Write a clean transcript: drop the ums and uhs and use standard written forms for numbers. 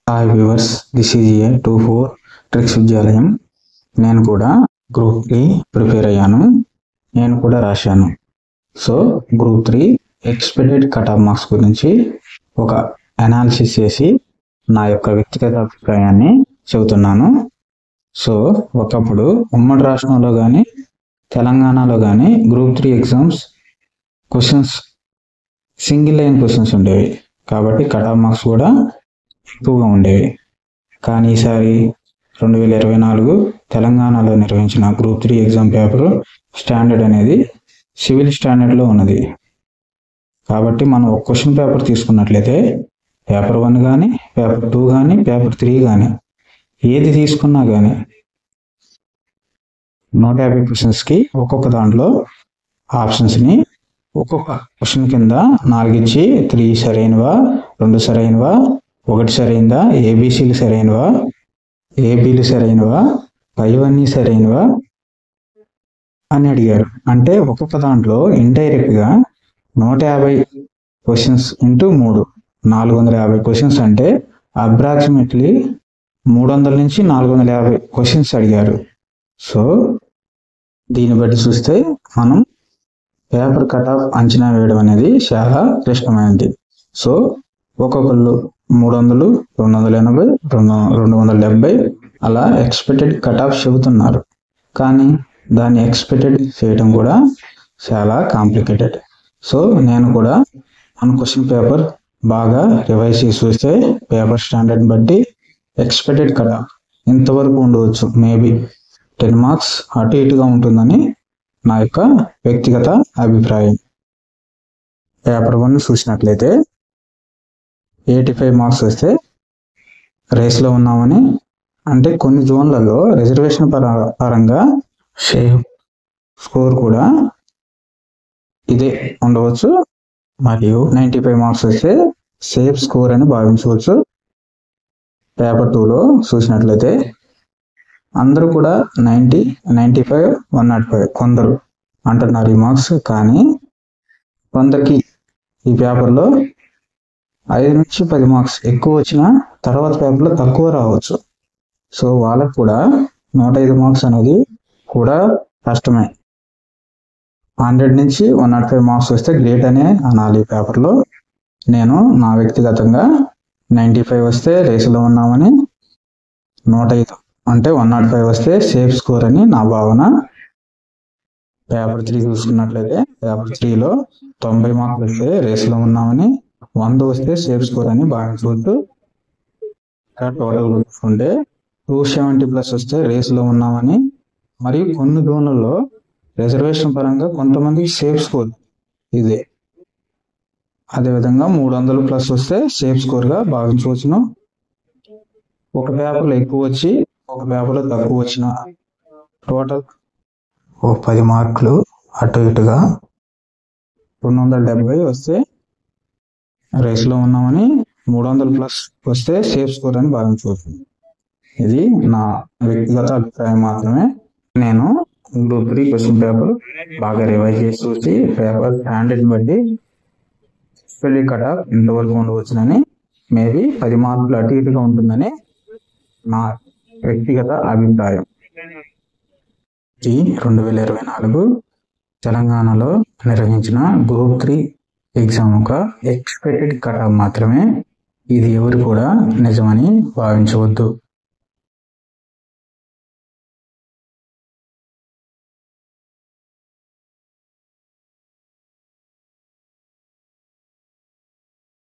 Hi viewers, this is a 24 tricks విద్యాలయం. నేను కూడా గ్రూప్ 3 ప్రిపేర్ అయ్యాను. నేను కూడా రాశాను. So group 3 expected cut off marks గురించి ఒక అనాలిసిస్ చేసి నా యొక్క వ్యక్తిగత అభిప్రాయాన్ని చెబుతున్నాను. సో ఒకప్పుడు ఉమ్మడి రాష్ట్రంలో కానీ తెలంగాణలో కానీ group 3 exams questions single line questions ఉండేవి, కాబట్టి కట్ ఆఫ్ మార్క్స్ కూడా ఎక్కువగా ఉండేవి. కానీ ఈసారి 2024 తెలంగాణలో నిర్వహించిన గ్రూప్ 3 ఎగ్జామ్ పేపర్ స్టాండర్డ్ అనేది సివిల్ స్టాండర్డ్లో ఉన్నది. కాబట్టి మనం ఒక క్వశ్చన్ పేపర్ తీసుకున్నట్లయితే పేపర్ 1 కానీ పేపర్ 2 కానీ పేపర్ 3 కానీ ఏది తీసుకున్నా కానీ 150 క్వశ్చన్స్కి ఒక్కొక్క దాంట్లో ఆప్షన్స్ని ఒక్కొక్క క్వశ్చన్ కింద 4 ఇచ్చి 3 సరైనవా, 2 సరైనవా, 1 సరైనదా, ఏబీసీలు సరైనవా, ఏబీలు సరైనవా, పైవన్నీ సరైనవా అని అడిగారు. అంటే ఒక్కొక్క దాంట్లో ఇండైరెక్ట్గా 150 క్వశ్చన్స్ ఇంటూ 3 450 క్వశ్చన్స్, అంటే అప్రాక్సిమేట్లీ 300 నుంచి 450 క్వశ్చన్స్ అడిగారు. సో దీన్ని బట్టి చూస్తే మనం పేపర్ కట్ ఆఫ్ అంచనా వేయడం అనేది చాలా క్లిష్టమైనది. సో ఒక్కొక్కళ్ళు 300, 280, 270 అలా ఎక్స్పెక్టెడ్ కట్ ఆఫ్ చెబుతున్నారు. కానీ దాన్ని ఎక్స్పెక్టెడ్ చేయడం కూడా చాలా కాంప్లికేటెడ్. సో నేను కూడా మన క్వశ్చన్ పేపర్ బాగా రివైజ్ చేసి చూస్తే పేపర్ స్టాండర్డ్ బట్టి ఎక్స్పెక్టెడ్ కట్ ఆఫ్ ఇంతవరకు ఉండవచ్చు, మేబీ 10 మార్క్స్ అటు ఇటుగా ఉంటుందని నా యొక్క వ్యక్తిగత అభిప్రాయం. పేపర్ 1 చూసినట్లయితే 85 మార్క్స్ వస్తే రేస్లో ఉన్నామని, అంటే కొన్ని జోన్లలో రిజర్వేషన్ పరంగా సేఫ్ స్కోర్ కూడా ఇదే ఉండవచ్చు, మరియు 95 మార్క్స్ వస్తే సేఫ్ స్కోర్ అని భావించవచ్చు. పేపర్ 2లో చూసినట్లయితే అందరూ కూడా 90, 95, 105 కొందరు అంటున్నారు ఈ మార్క్స్. కానీ కొందరికి ఈ పేపర్లో 5 నుంచి 10 మార్క్స్ ఎక్కువ వచ్చినా తర్వాత పేపర్లో తక్కువ రావచ్చు. సో వాళ్ళకు కూడా 105 మార్క్స్ అనేది కూడా కష్టమే. 100 నుంచి 105 మార్క్స్ వస్తే గ్రేట్ అనే అనాలి. పేపర్లో నేను నా వ్యక్తిగతంగా 95 వస్తే రేసులో ఉన్నామని, 105 అంటే 105 వస్తే సేఫ్ స్కోర్ అని నా భావన. పేపర్ 3 చూసుకున్నట్లయితే పేపర్ 3లో 90 మార్కులు వస్తే రేసులో ఉన్నామని, 100 వస్తే సేఫ్ స్కోర్ అని భావించవచ్చు. టోటల్ చూసుకుంటే 270+ వస్తే రేసులో ఉన్నామని, మరియు కొన్ని జోన్లలో రిజర్వేషన్ పరంగా కొంతమంది సేఫ్ స్కోర్ ఇదే. అదేవిధంగా 300+ వస్తే సేఫ్ స్కోర్గా భావించవచ్చును. ఒక పేపర్లో ఎక్కువ వచ్చి ఒక పేపర్లో తక్కువ వచ్చిన టోటల్ 10 మార్కులు అటు ఇటుగా 270 వస్తే రేస్లో ఉన్నామని, 300+ వస్తే సేఫ్ స్కోర్ అని భావించవచ్చు. ఇది నా వ్యక్తిగత అభిప్రాయం మాత్రమే. నేను గ్రూప్ 3 క్వశ్చన్ పేపర్ బాగా రివైజ్ చేసి చూసి పేపర్ స్టాండర్డ్ బట్టి స్పెల్లి కట్ ఆఫ్ ఇంతవరకు ఉండవచ్చునని, మేబీ 10 మార్కులు అటు ఇటుగా ఉంటుందని నా వ్యక్తిగత అభిప్రాయం. ఈ 2024 తెలంగాణలో నిర్వహించిన గ్రూప్ 3 ఎగ్జామ్ ఒక ఎక్స్పెక్టెడ్ కట్ ఆఫ్ మాత్రమే. ఇది ఎవరు కూడా నిజమని భావించవద్దు.